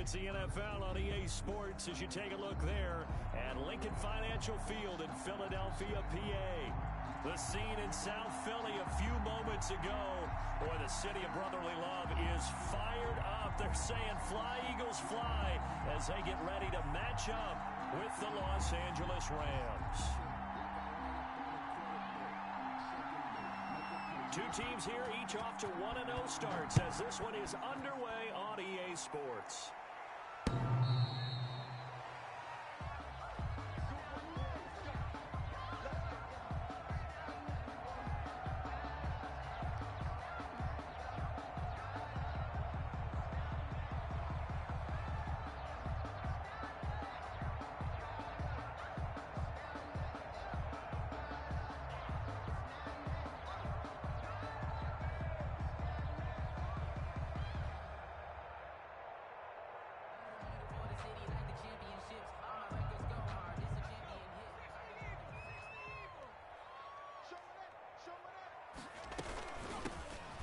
It's the NFL on EA Sports as you take a look there at Lincoln Financial Field in Philadelphia, PA. The scene in South Philly a few moments ago where the city of brotherly love is fired up. They're saying fly, Eagles, fly as they get ready to match up with the Los Angeles Rams. Two teams here, each off to 1-0 starts as this one is underway on EA Sports.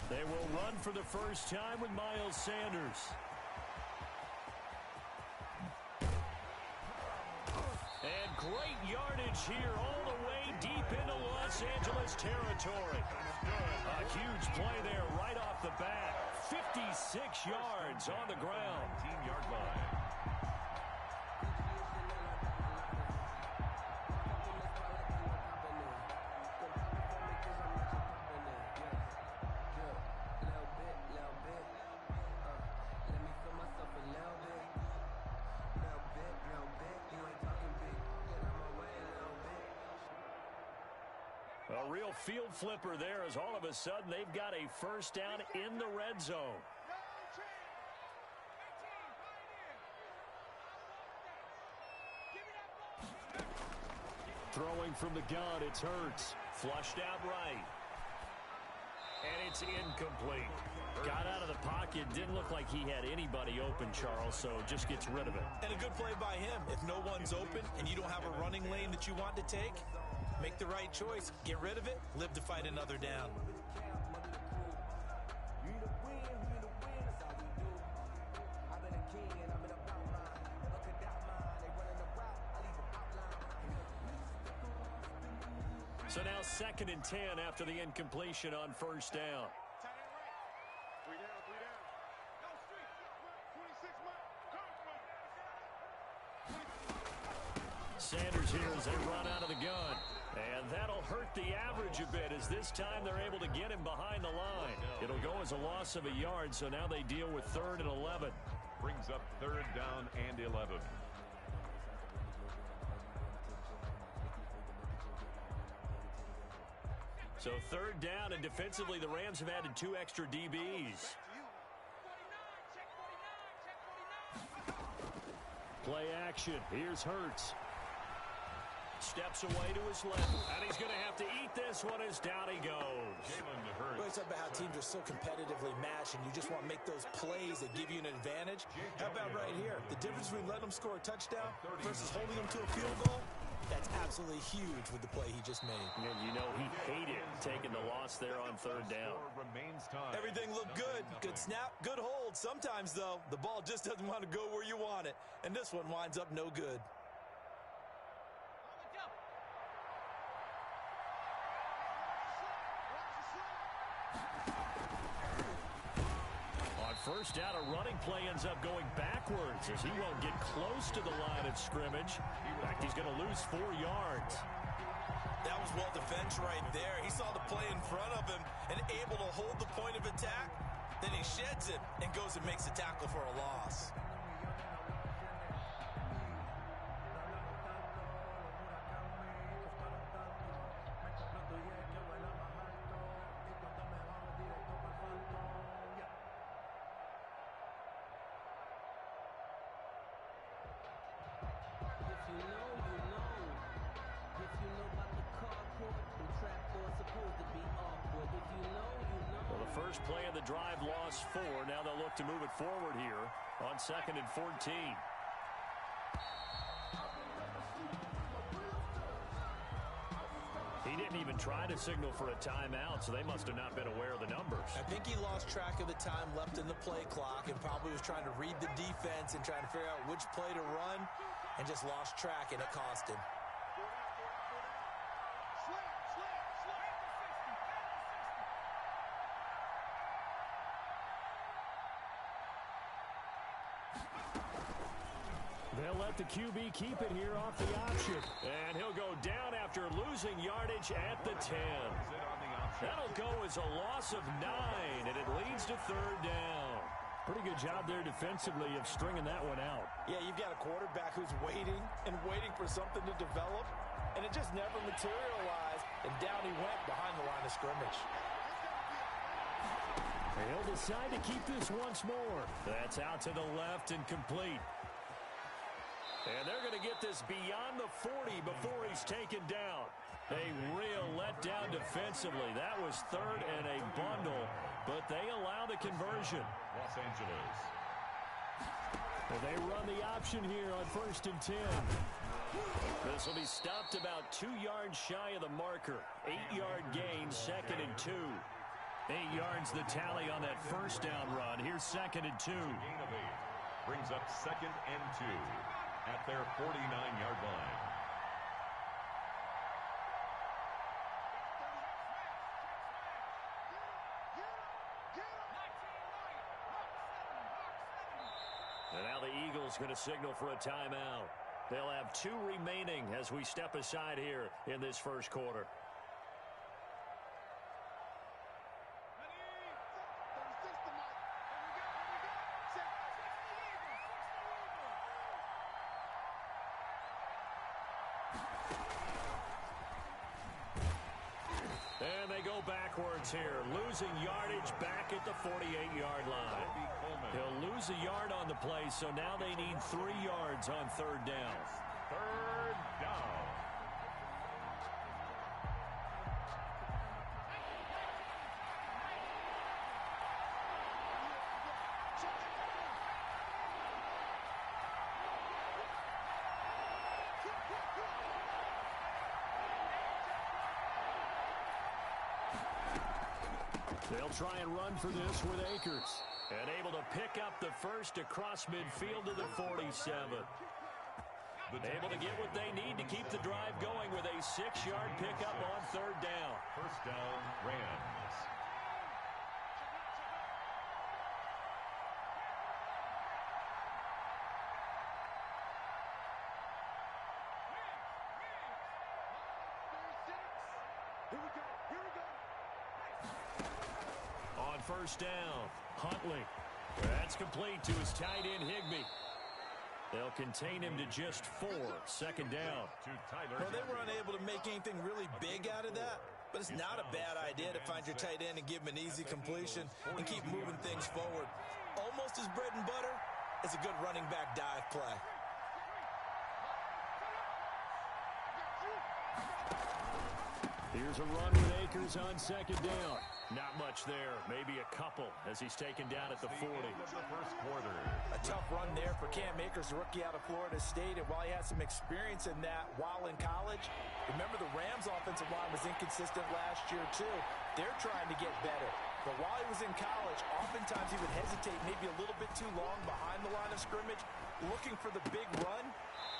They will run for the first time with Miles Sanders. And great yardage here all the way deep into Los Angeles territory. A huge play there right off the bat. 56 yards on the ground. 10-yard line. A real field flipper there as all of a sudden they've got a first down in the red zone. Throwing from the gun, it's Hurts. Flushed out right. And it's incomplete. Got out of the pocket. Didn't look like he had anybody open, Charles, so just gets rid of it. And a good play by him. If no one's open and you don't have a running lane that you want to take, make the right choice. Get rid of it. Live to fight another down. So now 2nd and 10 after the incompletion on first down. Sanders here as they run out of the gun. And that'll hurt the average a bit as this time they're able to get him behind the line. It'll go as a loss of a yard, so now they deal with 3rd and 11. Brings up 3rd down and 11. So 3rd down, and defensively the Rams have added 2 extra DBs. Play action. Here's Hurts. Steps away to his left, and he's going to have to eat this one as down he goes. Well, it's about how teams are so competitively matched, and you just want to make those plays that give you an advantage. How about right here? The difference between letting them score a touchdown versus holding them to a field goal, that's absolutely huge with the play he just made. And you know he hated taking the loss there on 3rd down. Everything looked good. Good snap, good hold. Sometimes, though, the ball just doesn't want to go where you want it, and this one winds up no good. First down, a running play ends up going backwards as he won't get close to the line of scrimmage. In fact, he's going to lose 4 yards. That was well defense right there. He saw the play in front of him and able to hold the point of attack. Then he sheds it and goes and makes a tackle for a loss. Well, the first play of the drive lost 4. Now they'll look to move it forward here on 2nd and 14. He didn't didn't even try to signal for a timeout, so they must have not been aware of the numbers. I think he lost track of the time left in the play clock and probably was trying to read the defense and trying to figure out which play to run and just lost track, and it cost him. They'll let the QB keep it here off the option. And he'll go down after losing yardage at the 10. That'll go as a loss of 9, and it leads to third down. Pretty good job there defensively of stringing that one out. Yeah, you've got a quarterback who's waiting and waiting for something to develop, and it just never materialized, and down he went behind the line of scrimmage. He'll decide to keep this once more. That's out to the left and complete. And they're going to get this beyond the 40 before he's taken down. A real letdown defensively. That was third and a bundle, but they allow the conversion. Los Angeles. And they run the option here on 1st and 10. This will be stopped about 2 yards shy of the marker. 8-yard gain, 2nd and 2. 8 yards the tally on that first down run. Here's 2nd and 2. Gain of 8. Brings up 2nd and 2 at their 49-yard line. And now the Eagles going to signal for a timeout. They'll have 2 remaining as we step aside here in this first quarter. And they go backwards here, losing yardage back at the 48-yard line. He'll lose a yard on the play, so now they need 3 yards on third down. Third down. They'll try and run for this with Akers. And able to pick up the first across midfield to the 47. Able to get what they need to keep the drive going with a 6-yard pickup on third down. First down, Rams. On first down, Huntley. That's complete to his tight end, Higbee. They'll contain him to just 4, 2nd down. Well, they were unable to make anything really big out of that, but it's not a bad idea to find your tight end and give him an easy completion and keep moving things forward. Almost as bread and butter as a good running back dive play. Here's a run with Akers on 2nd down. Not much there, maybe a couple as he's taken down at the 40. A tough run there for Cam Akers, rookie out of Florida State, and while he had some experience in that while in college, remember the Rams offensive line was inconsistent last year too. They're trying to get better. But while he was in college, oftentimes he would hesitate maybe a little bit too long behind the line of scrimmage, looking for the big run.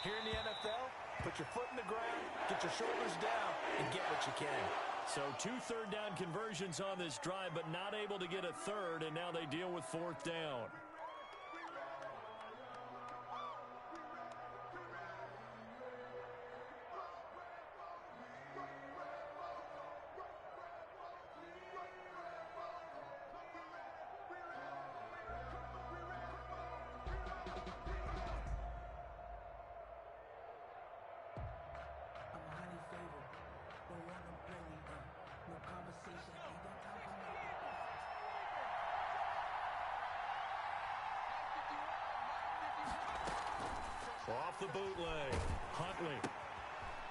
Here in the NFL, put your foot in the ground, get your shoulders down, and get what you can. So 2 third down conversions on this drive, but not able to get a third, and now they deal with 4th down. Off the bootleg, Huntley.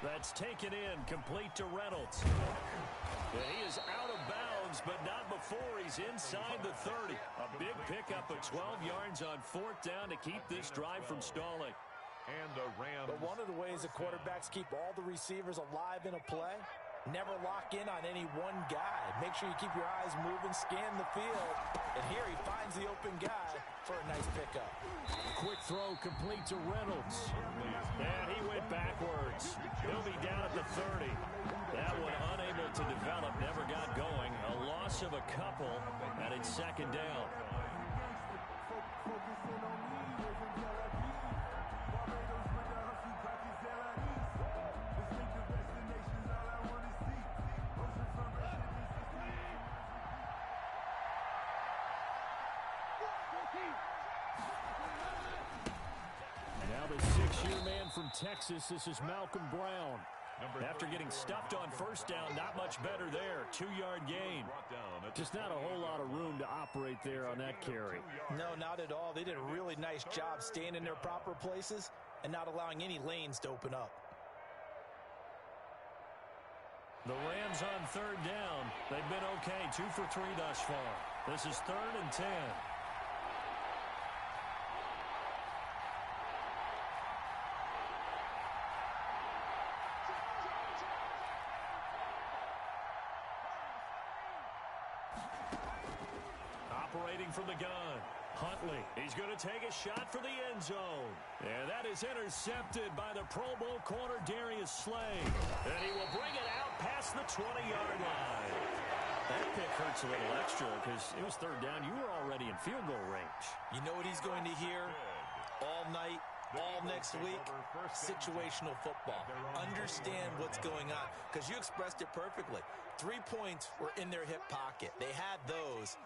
That's taken in, complete to Reynolds. And he is out of bounds, but not before he's inside the 30. A big pickup of 12 yards on 4th down to keep this drive from stalling. And the Rams. But one of the ways the quarterbacks keep all the receivers alive in a play Never lock in on any one guy. Make sure you keep your eyes moving, scan the field. And here he finds the open guy for a nice pickup. Quick throw complete to Reynolds. And he went backwards. He'll be down at the 30. That one unable to develop, never got going. A loss of a couple, and it's second down. Now the 6-year man from Texas, this is Malcolm Brown. After getting stuffed on first down, not much better there. 2-yard gain. Just not a whole lot of room to operate there on that carry. No, not at all. They did a really nice job staying in their proper places and not allowing any lanes to open up. The Rams on third down. They've been okay, 2 for 3 thus far. This is 3rd and 10. Operating from the gun, Huntley. He's going to take a shot for the end zone. And that is intercepted by the Pro Bowl corner Darius Slay. And he will bring it out past the 20-yard line. That pick hurts a little extra because it was third down. You were already in field goal range. You know what he's going to hear all night, all next week? Situational football. Understand what's going on because you expressed it perfectly. 3 points were in their hip pocket. They had those.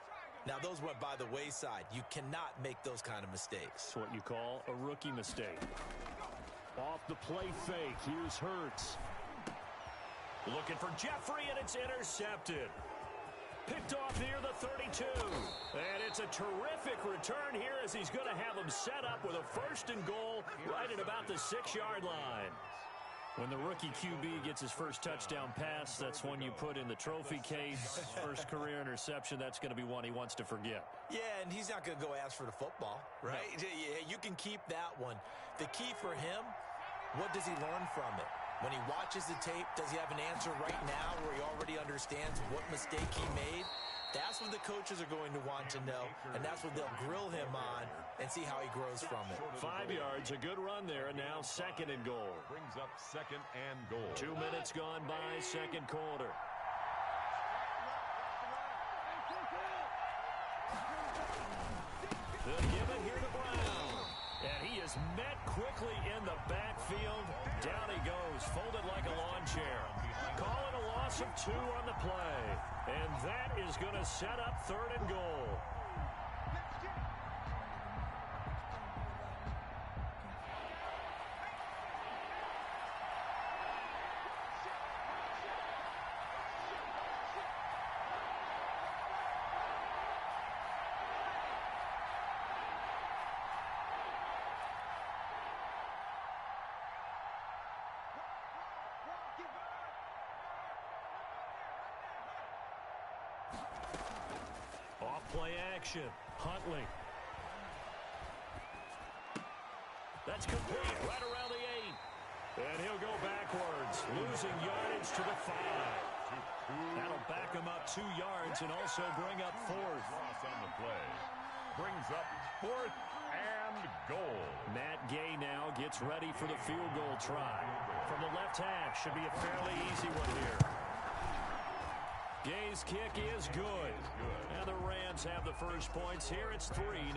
Now, those went by the wayside. You cannot make those kind of mistakes. It's what you call a rookie mistake. Off the play fake, here's Hurts. Looking for Jeffrey, and it's intercepted. Picked off near the 32. And it's a terrific return here as he's going to have him set up with a 1st and goal right at about the 6-yard line. When the rookie QB gets his first touchdown pass, that's one you put in the trophy case. First career interception, that's going to be one he wants to forget. Yeah, and he's not going to go ask for the football, right? No. Yeah, you can keep that one. The key for him, what does he learn from it? When he watches the tape, does he have an answer right now where he already understands what mistake he made? That's what the coaches are going to want to know, and that's what they'll grill him on and see how he grows from it. 5 yards, a good run there, and now 2nd and goal. Brings up 2nd and goal. 2 minutes gone by, 2nd quarter. They'll give it here to Brown. And he is met quickly in the backfield. Down he goes, folded like a lawn chair. Call it a loss of 2 on the play. And that is going to set up 3rd and goal. Play action. Huntley. That's complete right around the 8. And he'll go backwards, losing yardage to the 5. That'll back him up 2 yards and also bring up 4th. Loss on the play. Brings up 4th and goal. Matt Gay now gets ready for the field goal try. From the left hash, should be a fairly easy one here. Gay's kick is good. And the Rams have the first points here. It's 3-0.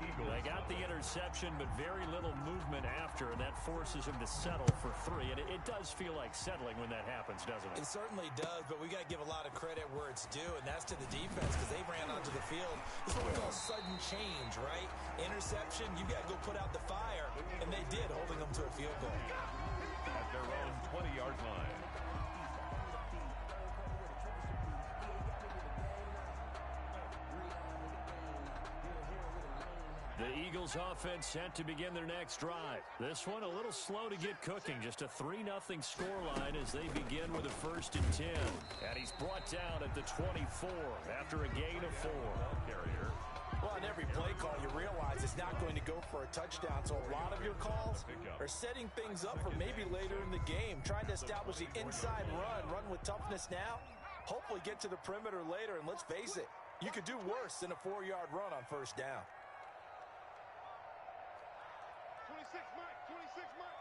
They got the interception, but very little movement after, and that forces him to settle for 3. And it does feel like settling when that happens, doesn't it? It certainly does, but we got to give a lot of credit where it's due, and that's to the defense because they ran onto the field. This is what we call sudden change, right? Interception, you got to go put out the fire, and they did, holding them to a field goal. At their own 20-yard line. The Eagles offense set to begin their next drive. This one a little slow to get cooking. Just a 3-0 scoreline as they begin with a 1st and 10. And he's brought down at the 24 after a gain of 4. Carrier Well, on every play call, you realize it's not going to go for a touchdown. So a lot of your calls are setting things up for maybe later in the game, trying to establish the inside run with toughness now, hopefully get to the perimeter later. And let's face it, you could do worse than a 4-yard run on first down. 26, Mike. 26, Mike.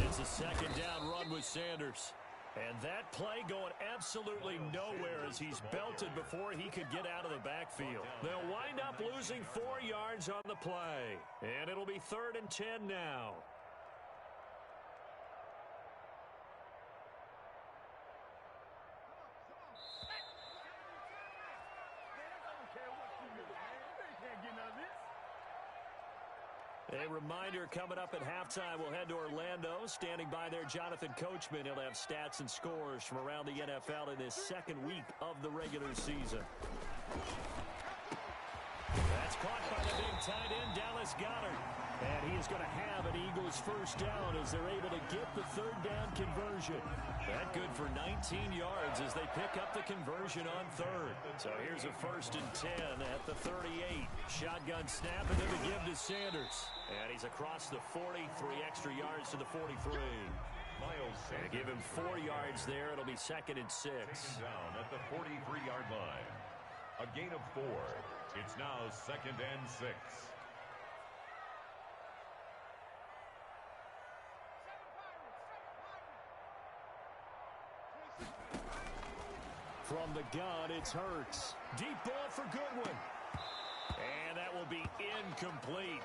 It's a second down run with Sanders. And that play going absolutely nowhere as he's belted before he could get out of the backfield. They'll wind up losing 4 yards on the play. And it'll be 3rd and 10 now. A reminder, coming up at halftime, we'll head to Orlando. Standing by there, Jonathan Coachman. He'll have stats and scores from around the NFL in this second week of the regular season. That's caught by the big tight end, Dallas Goedert. And he is going to have an Eagles first down as they're able to get the 3rd down conversion. That good for 19 yards as they pick up the conversion on 3rd. So here's a 1st and 10 at the 38. Shotgun snap and then the give to Sanders. And he's across the 40, 3 extra yards to the 43. And give him 4 yards there. It'll be 2nd and 6. Down at the 43-yard line. A gain of 4. It's now 2nd and 6. From the gun, it's Hurts. Deep ball for Goodwin. And that will be incomplete.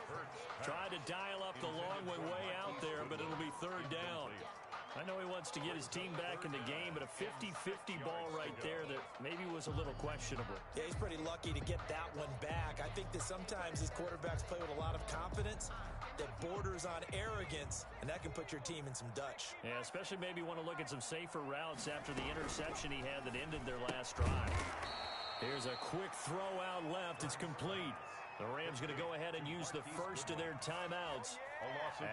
Tried to dial up the long way out there, but it'll be 3rd down. I know he wants to get his team back in the game, but a 50-50 ball right there that maybe was a little questionable. Yeah, he's pretty lucky to get that one back. I think that sometimes these quarterbacks play with a lot of confidence that borders on arrogance, and that can put your team in some Dutch. Yeah, especially maybe want to look at some safer routes after the interception he had that ended their last drive. Here's a quick throw out left. It's complete. The Rams going to go ahead and use the first of their timeouts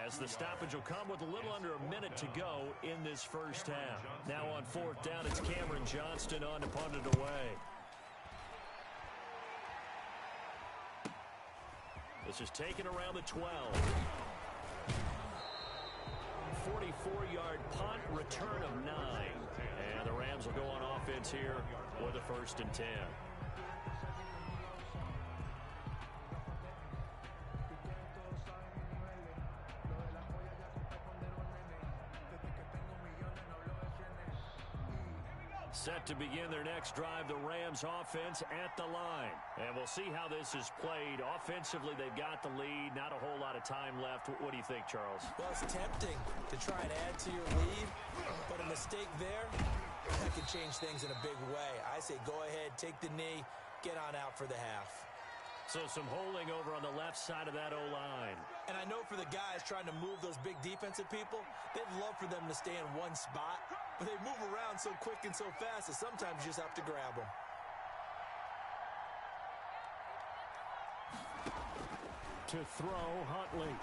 as the stoppage will come with a little under a minute to go in this first half. Now on 4th down, it's Cameron Johnston on to punt it away. This is taken around the 12. 44-yard punt, return of 9. And the Rams will go on offense here with a 1st and 10. Set to begin their next drive, the Rams offense at the line. And we'll see how this is played. Offensively, they've got the lead. Not a whole lot of time left. What do you think, Charles? Well, it's tempting to try and add to your lead, but a mistake there, that can change things in a big way. I say go ahead, take the knee, get on out for the half. So some holding over on the left side of that O-line. And I know for the guys trying to move those big defensive people, they'd love for them to stay in one spot, but they move around so quick and so fast that sometimes you just have to grab them. To throw, Huntley.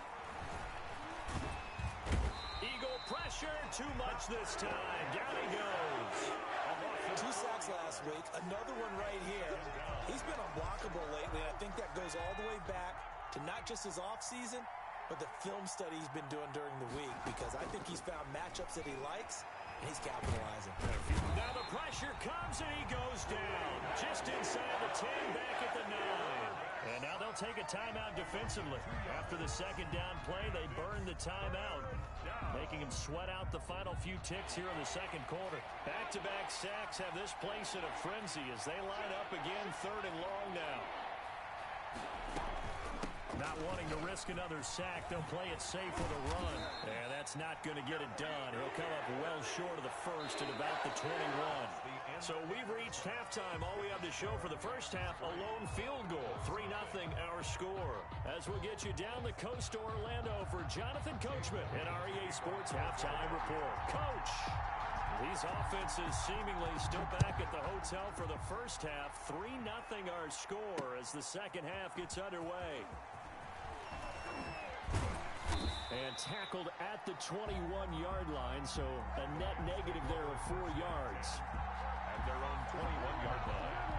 Eagle pressure, too much this time. Down he goes. 2 sacks last week, another one right here. He's been unblockable lately, and I think that goes all the way back to not just his offseason, but the film study he's been doing during the week, because I think he's found matchups that he likes, and he's capitalizing. Now the pressure comes, and he goes down. Just inside the 10, back at the 9. And now they'll take a timeout defensively. After the second down play, they burn the timeout, making him sweat out the final few ticks here in the second quarter. Back-to-back sacks have this place in a frenzy as they line up again, 3rd and long now. Not wanting to risk another sack, they'll play it safe with a run. And that's not going to get it done. He'll come up well short of the first at about the 21. So we've reached halftime. All we have to show for the first half, a lone field goal. 3-0 our score. As we'll get you down the coast to Orlando for Jonathan Coachman and REA Sports Halftime Report. Coach, these offenses seemingly still back at the hotel for the first half. 3-0 our score as the second half gets underway. And tackled at the 21-yard line, so a net negative there of 4 yards. At their own 21-yard line.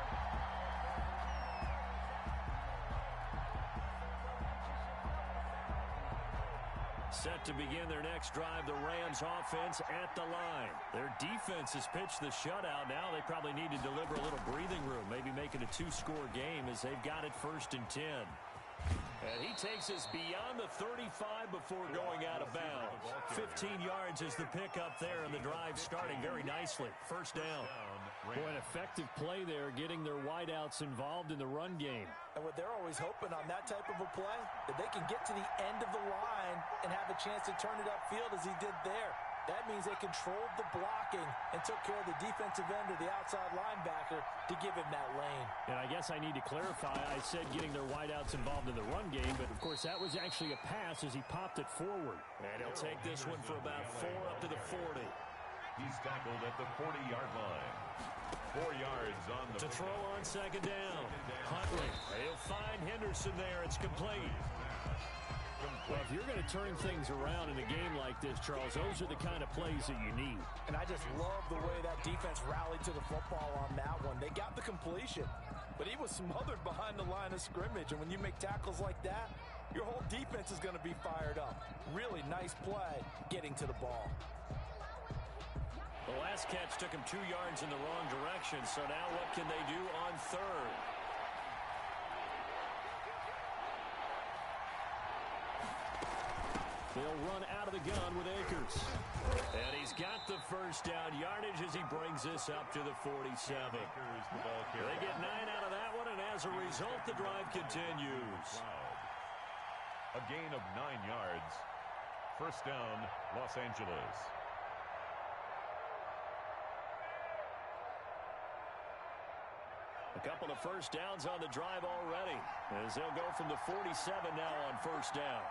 Set to begin their next drive, the Rams offense at the line. Their defense has pitched the shutout. Now they probably need to deliver a little breathing room, maybe make it a 2-score game as they've got it 1st and 10. And he takes us beyond the 35 before going out of bounds. 15 yards is the pickup there, and the drive starting very nicely. 1st down. Boy, an effective play there, getting their wideouts involved in the run game. And what they're always hoping on that type of a play, that they can get to the end of the line and have a chance to turn it upfield as he did there. That means they controlled the blocking and took care of the defensive end or the outside linebacker to give him that lane. And I guess I need to clarify, I said getting their wideouts involved in the run game, but of course that was actually a pass as he popped it forward. And he'll take this one for about 4 up to the 40. He's tackled at the 40-yard line. 4 yards on the... To throw on 2nd down. Huntley. He'll find Henderson there. It's complete. Well, if you're going to turn things around in a game like this, Charles, those are the kind of plays that you need. And I just love the way that defense rallied to the football on that one. They got the completion, but he was smothered behind the line of scrimmage. And when you make tackles like that, your whole defense is going to be fired up. Really nice play getting to the ball. The last catch took him 2 yards in the wrong direction, so now what can they do on 3rd? They'll run out of the gun with Akers. And he's got the 1st down yardage as he brings this up to the 47. They get 9 out of that one, and as a result, the drive continues. A gain of 9 yards. 1st down, Los Angeles. A couple of 1st downs on the drive already, as they'll go from the 47 now on 1st down.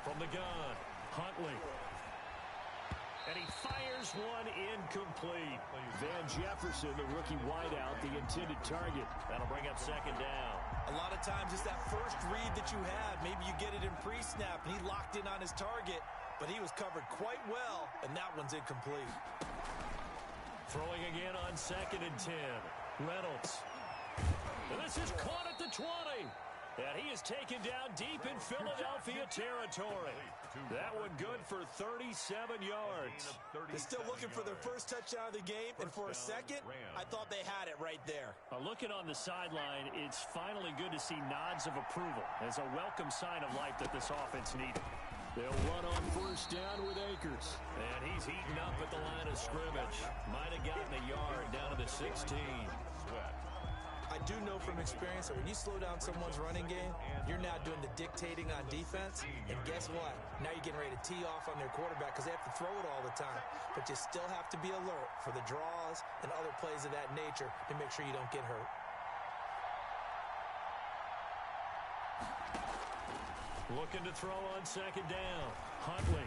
From the gun, Huntley. And he fires one incomplete. Van Jefferson, the rookie wideout, the intended target. That'll bring up 2nd down. A lot of times it's that first read that you have. Maybe you get it in pre-snap, and he locked in on his target, but he was covered quite well, and that one's incomplete. Throwing again on 2nd and 10. Reynolds. And this is caught at the 20. And he is taken down deep in Philadelphia territory. That one good for 37 yards. They're still looking for their first touchdown of the game, and for a second, I thought they had it right there. Looking on the sideline, it's finally good to see nods of approval as a welcome sign of life that this offense needed. They'll run on 1st down with Akers. And he's heating up at the line of scrimmage. Might have gotten a yard down to the 16. I do know from experience that when you slow down someone's running game, you're now doing the dictating on defense. And guess what? Now you're getting ready to tee off on their quarterback because they have to throw it all the time. But you still have to be alert for the draws and other plays of that nature to make sure you don't get hurt. Looking to throw on 2nd down. Huntley.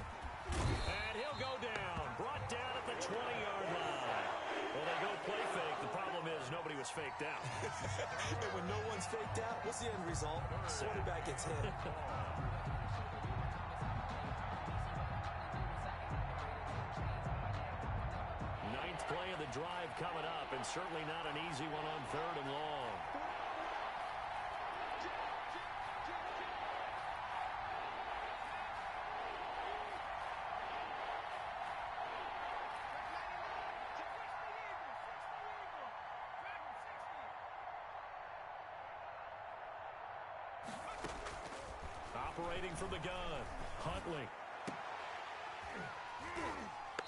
And he'll go down. Brought down at the 20-yard line. Well, they go play fake. The problem is nobody was faked out. And when no one's faked out, what's the end result? Quarterback gets hit. Ninth play of the drive coming up, and certainly not an easy one on 3rd and long. Operating from the gun, Huntley.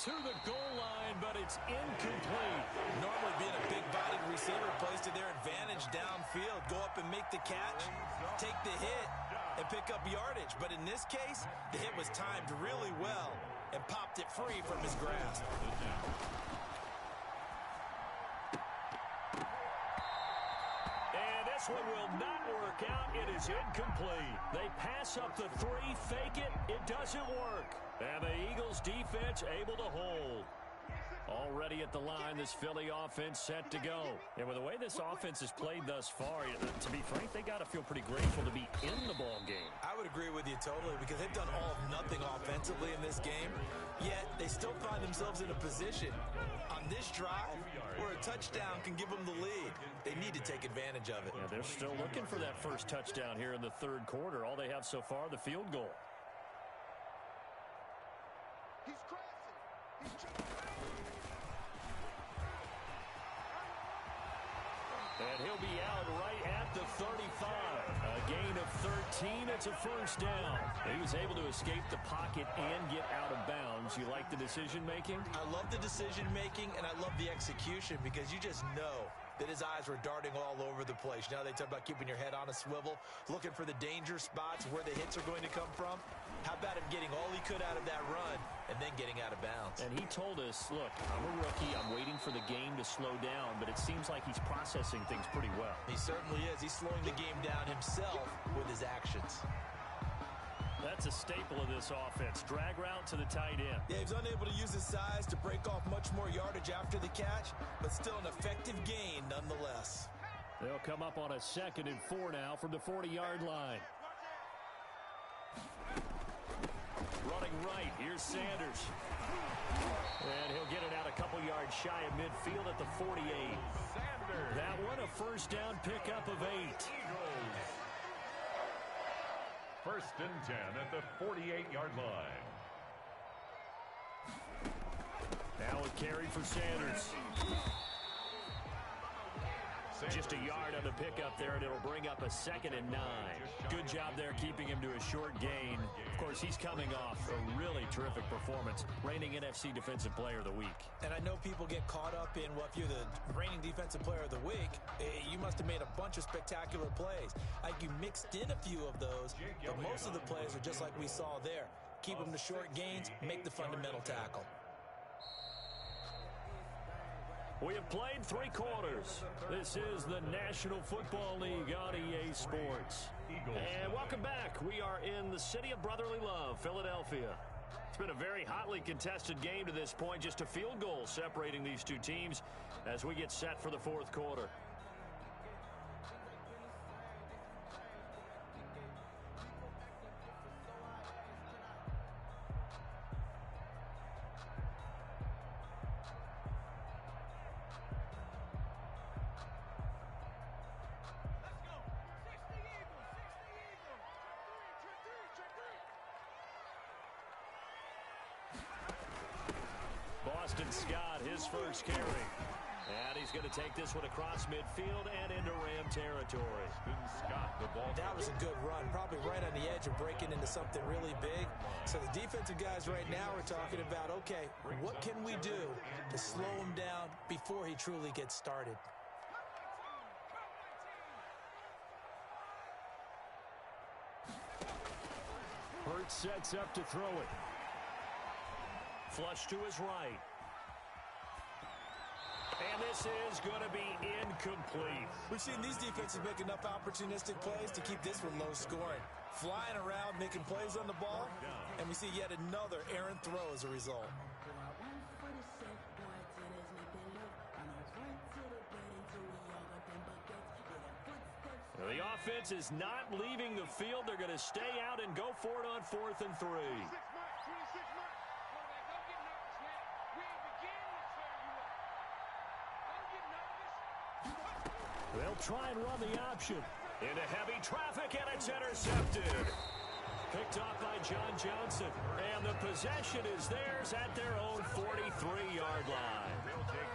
To the goal line, but it's incomplete. Normally being a big-bodied receiver plays to their advantage downfield. Go up and make the catch, take the hit, and pick up yardage. But in this case, the hit was timed really well and popped it free from his grasp. This one will not work out. It is incomplete. They pass up the 3, fake it. It doesn't work. And the Eagles defense able to hold. Already at the line, this Philly offense set to go. And with the way this offense has played thus far, to be frank, they got to feel pretty grateful to be in the ball game. I would agree with you totally because they've done all of nothing offensively in this game, yet they still find themselves in a position on this drive where a touchdown can give them the lead. They need to take advantage of it. Yeah, they're still looking for that first touchdown here in the third quarter. All they have so far, the field goal. He's crossing. He's trying. And he'll be out right at the 35. A gain of 13. It's a first down. He was able to escape the pocket and get out of bounds. You like the decision-making? I love the decision-making, and I love the execution because you just know that his eyes were darting all over the place. Now they talk about keeping your head on a swivel, looking for the danger spots where the hits are going to come from. How about him getting all he could out of that run and then getting out of bounds? And he told us, look, I'm a rookie. I'm waiting for the game to slow down, but it seems like he's processing things pretty well. He certainly is. He's slowing the game down himself with his actions. That's a staple of this offense. Drag route to the tight end. Yeah, he's unable to use his size to break off much more yardage after the catch, but still an effective gain nonetheless. They'll come up on a 2nd and 4 now from the 40-yard line. Running right, here's Sanders. And he'll get it out a couple yards shy of midfield at the 48. Sanders. That one a first down pickup of 8. First and 10 at the 48-yard line. Now a carry for Sanders. Just a yard on the pickup there, and it'll bring up a 2nd and 9. Good job there keeping him to a short gain. Of course, he's coming off a really terrific performance, reigning NFC Defensive Player of the Week. And I know people get caught up in, well, if you're the reigning Defensive Player of the Week, you must have made a bunch of spectacular plays. Like you mixed in a few of those, but most of the plays are just like we saw there. Keep them to short gains, make the fundamental tackle. We have played 3 quarters. This is the National Football League on EA Sports. And welcome back. We are in the city of brotherly love, Philadelphia. It's been a very hotly contested game to this point. Just a field goal separating these two teams as we get set for the fourth quarter. Scott, his first carry. And he's going to take this one across midfield and into Ram territory. Scott, the ball. That was a good run, probably right on the edge of breaking into something really big. So the defensive guys right now are talking about, okay, what can we do to slow him down before he truly gets started? Hurts sets up to throw it. Flush to his right. And this is going to be incomplete. We've seen these defenses make enough opportunistic plays to keep this one low scoring. Flying around, making plays on the ball, and we see yet another errant throw as a result. The offense is not leaving the field. They're going to stay out and go for it on 4th and 3. They'll try and run the option. Into heavy traffic, and it's intercepted. Picked off by John Johnson. And the possession is theirs at their own 43-yard line.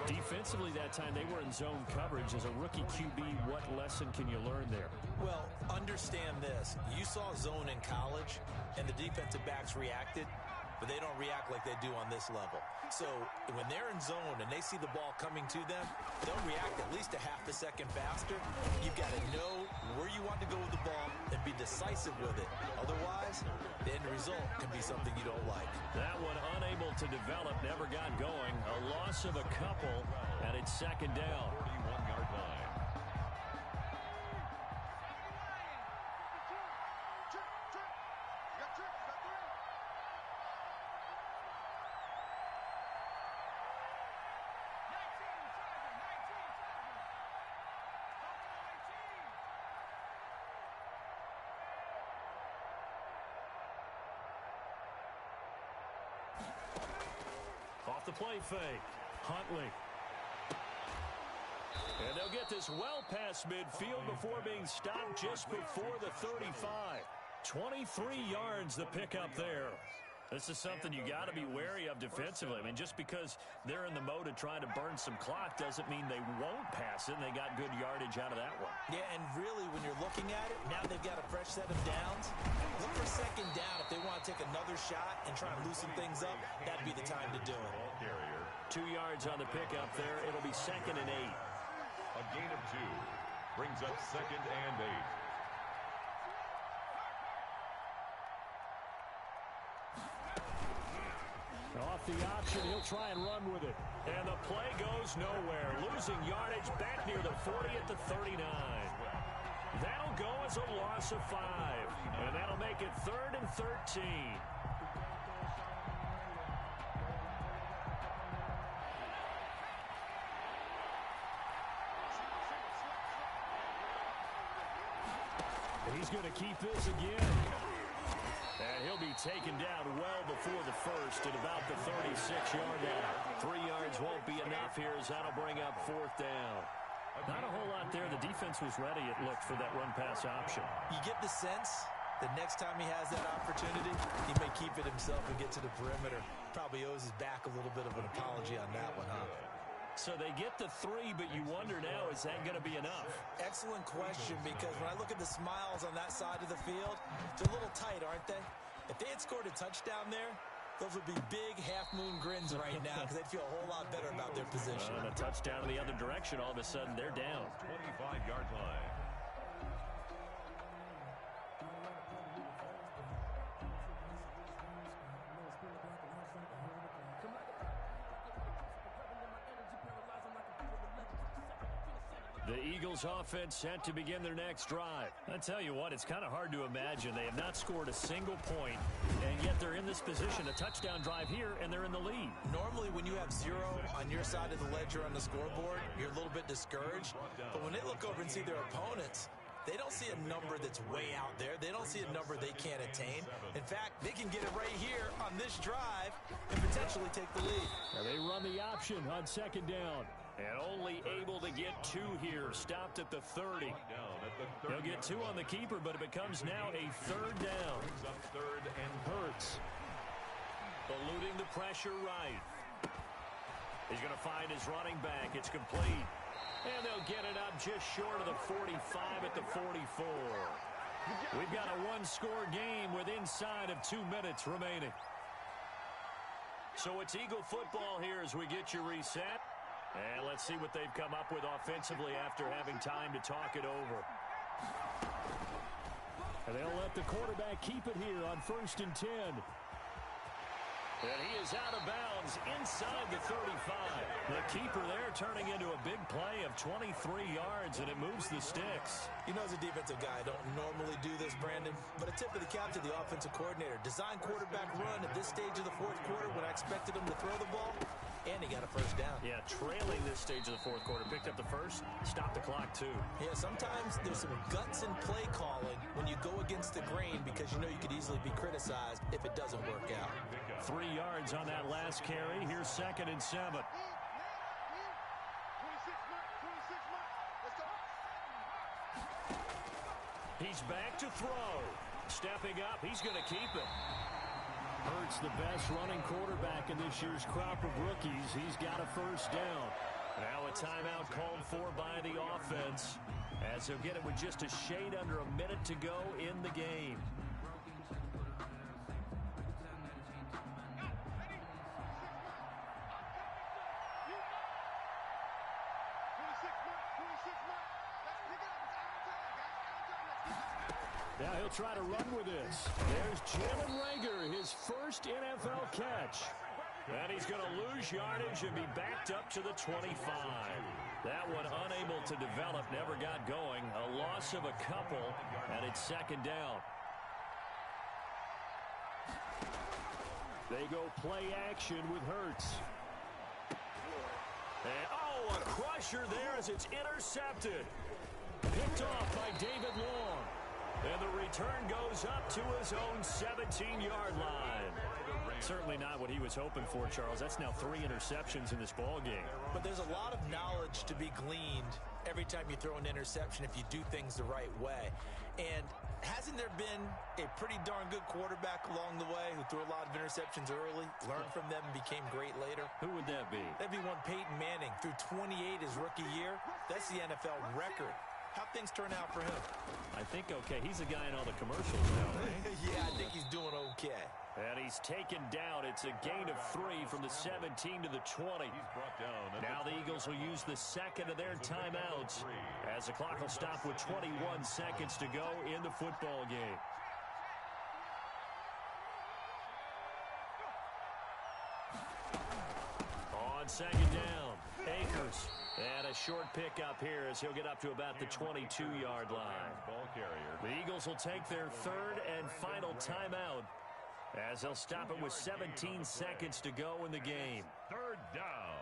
Defensively that time, they were in zone coverage. As a rookie QB, what lesson can you learn there? Well, understand this. You saw zone in college, and the defensive backs reacted, but they don't react like they do on this level. So when they're in zone and they see the ball coming to them, they'll react at least a half a second faster. You've got to know where you want to go with the ball and be decisive with it. Otherwise, the end result can be something you don't like. That one unable to develop, never got going. A loss of a couple, and it's 2nd down. 41-yard line. the play fake. Huntley. And they'll get this well past midfield before being stopped just before the 35. 23 yards the pickup there. This is something you got to be wary of defensively. I mean, just because they're in the mode of trying to burn some clock doesn't mean they won't pass it, and they got good yardage out of that one. Yeah, and really, when you're looking at it, now they've got a fresh set of downs. Look for second down. If they want to take another shot and try and loosen things up, that'd be the time to do it. 2 yards on the pickup there. It'll be 2nd and 8. A gain of 2 brings up 2nd and 8. Off the option, he'll try and run with it. And the play goes nowhere. Losing yardage back near the 40 at the 39. That'll go as a loss of 5. And that'll make it 3rd and 13. He's going to keep this again. And he'll be taken down well before the first at about the 36-yard line. 3 yards won't be enough here as that'll bring up 4th down. Not a whole lot there. The defense was ready, it looked, for that run-pass option. You get the sense that next time he has that opportunity, he may keep it himself and get to the perimeter. Probably owes his back a little bit of an apology on that one, huh? So they get the 3, but you wonder now, is that going to be enough? Excellent question, because when I look at the smiles on that side of the field, they're a little tight, aren't they? If they had scored a touchdown there, those would be big half-moon grins right now because they'd feel a whole lot better about their position. And a touchdown in the other direction, all of a sudden they're down. 25-yard line. The Eagles offense set to begin their next drive. I tell you what, it's kind of hard to imagine. They have not scored a single point, and yet they're in this position, a touchdown drive here, and they're in the lead. Normally, when you have 0 on your side of the ledger on the scoreboard, you're a little bit discouraged. But when they look over and see their opponents, they don't see a number that's way out there. They don't see a number they can't attain. In fact, they can get it right here on this drive and potentially take the lead. Now they run the option on 2nd down. And only able to get 2 here. Stopped at the 30. They'll get 2 on the keeper, but it becomes now a 3rd down. Hurts. Eluding the pressure right. He's going to find his running back. It's complete. And they'll get it up just short of the 45 at the 44. We've got a 1-score game with inside of 2 minutes remaining. So it's Eagle football here as we get you reset. And let's see what they've come up with offensively after having time to talk it over. And they'll let the quarterback keep it here on 1st and 10. And he is out of bounds inside the 35. The keeper there turning into a big play of 23 yards, and it moves the sticks. You know, as a defensive guy, I don't normally do this, Brandon, but a tip of the cap to the offensive coordinator. Design quarterback run at this stage of the 4th quarter when I expected him to throw the ball, and he got a 1st down. Yeah, trailing this stage of the 4th quarter. Picked up the 1st, stopped the clock too. Yeah, sometimes there's some guts in play calling when you go against the grain because you know you could easily be criticized if it doesn't work out. 3 yards on that last carry. Here's 2nd and 7. He's back to throw. Stepping up, he's going to keep it. Hurts the best running quarterback in this year's crop of rookies. He's got a 1st down. Now a timeout called for by the offense, as they'll get it with just a shade under a minute to go in the game. Now he'll try to run with this. There's Jalen Reagor, his 1st NFL catch. And he's going to lose yardage and be backed up to the 25. That one unable to develop, never got going. A loss of a couple, and it's 2nd down. They go play action with Hurts. And, oh, a crusher there as it's intercepted. Picked off by David Long. And the return goes up to his own 17-yard line. Certainly not what he was hoping for, Charles. That's now 3 interceptions in this ball game. But there's a lot of knowledge to be gleaned every time you throw an interception if you do things the right way. And hasn't there been a pretty darn good quarterback along the way who threw a lot of interceptions early, learned from them, and became great later? Who would that be? That'd be one Peyton Manning. Threw 28 his rookie year. That's the NFL record. How'd things turn out for him? I think okay. He's a guy in all the commercials now, right? Yeah, I think he's doing okay. And he's taken down. It's a gain of 3 from the 17 to the 20. He's brought down. Now the Eagles will use the second of their timeouts as the clock will stop with 21 seconds to go in the football game. On second down, Akers. And a short pickup here as he'll get up to about the 22-yard line. Ball carrier. The Eagles will take their third and final timeout as they'll stop it with 17 seconds to go in the game. Third down.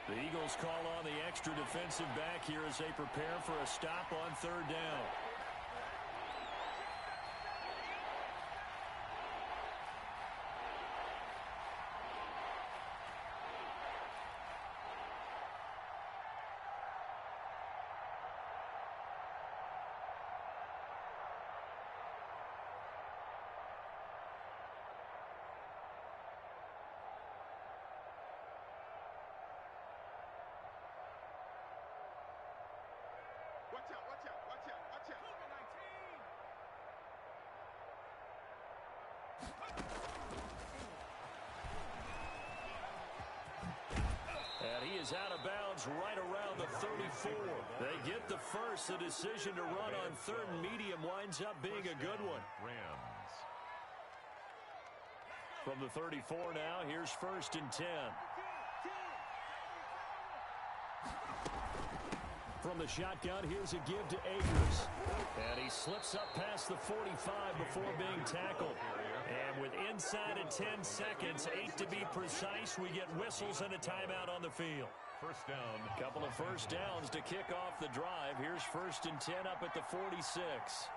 The Eagles call on the extra defensive back here as they prepare for a stop on third down. Watch out, watch out, watch out, watch out. And he is out of bounds right around the 34. They get the first. The decision to run on third and medium winds up being a good one. Rams. From the 34 now, here's first and 10. From the shotgun, here's a give to Akers. And he slips up past the 45 before being tackled. And with inside of 10 seconds, 8 to be precise, we get whistles and a timeout on the field. First down. Couple of first downs to kick off the drive. Here's first and 10 up at the 46.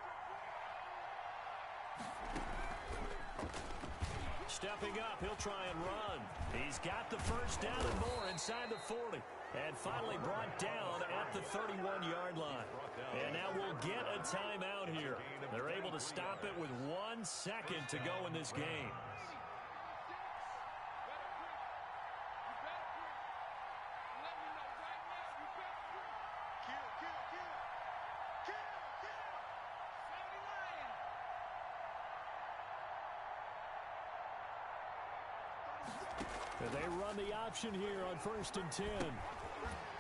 Stepping up, he'll try and run. He's got the first down and more inside the 40. And finally brought down at the 31-yard line. And now we'll get a timeout here. They're able to stop it with 1 second to go in this game. And they run the option here on first and 10.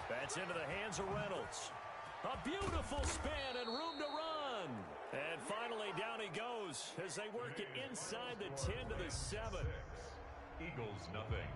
That's into the hands of Reynolds. A beautiful spin and room to run. And finally down he goes as they work it inside the 10 to the 7. Eagles nothing.